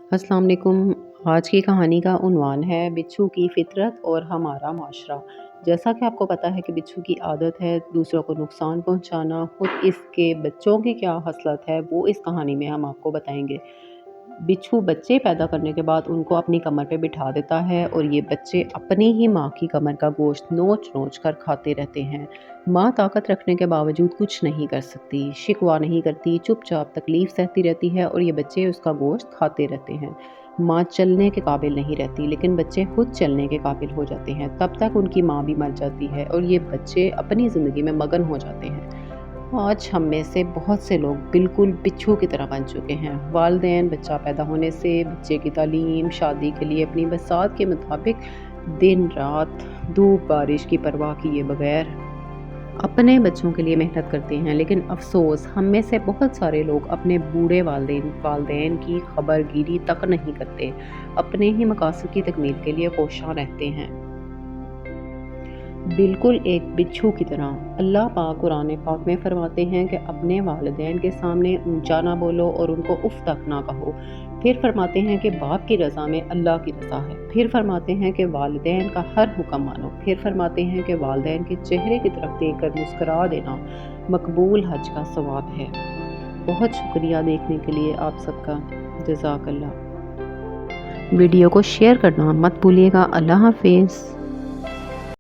अस्सलाम वालेकुम। आज की कहानी का उन्वान है बिच्छू की फितरत और हमारा माशरा। जैसा कि आपको पता है कि बिच्छू की आदत है दूसरों को नुकसान पहुंचाना, खुद इसके बच्चों की क्या हसलत है वो इस कहानी में हम आपको बताएंगे। बिच्छू बच्चे पैदा करने के बाद उनको अपनी कमर पे बिठा देता है और ये बच्चे अपनी ही माँ की कमर का गोश्त नोच नोच कर खाते रहते हैं। माँ ताकत रखने के बावजूद कुछ नहीं कर सकती, शिकवा नहीं करती, चुपचाप तकलीफ सहती रहती है और ये बच्चे उसका गोश्त खाते रहते हैं। माँ चलने के काबिल नहीं रहती लेकिन बच्चे खुद चलने के काबिल हो जाते हैं। तब तक उनकी माँ भी मर जाती है और ये बच्चे अपनी ज़िंदगी में मगन हो जाते हैं। आज हम में से बहुत से लोग बिल्कुल बिच्छू की तरह बन चुके हैं। वालिदैन बच्चा पैदा होने से बच्चे की तालीम, शादी के लिए अपनी बसात के मुताबिक दिन रात, धूप बारिश की परवाह किए बगैर अपने बच्चों के लिए मेहनत करते हैं। लेकिन अफ़सोस हम में से बहुत सारे लोग अपने बूढ़े वालिदैन की खबरगिरी तक नहीं करते, अपने ही मकासद की तकमील के लिए कोशां रहते हैं। बिल्कुल एक बिच्छू की तरह अल्लाह पाक कुरान पाक में फरमाते हैं कि अपने वालिदैन के सामने ऊंचा ना बोलो और उनको उफ तक ना कहो। फिर फरमाते हैं कि बाप की रज़ा में अल्लाह की रज़ा है। फिर फरमाते हैं कि वालिदैन का हर हुक्म मानो। फिर फरमाते हैं कि वालिदैन के चेहरे की तरफ देख कर मुस्करा देना मकबूल हज का सवाब है। बहुत शुक्रिया देखने के लिए आप सबका। जज़ाकल्लाह। वीडियो को शेयर करना मत भूलिएगा। अल्लाह हाफिज़।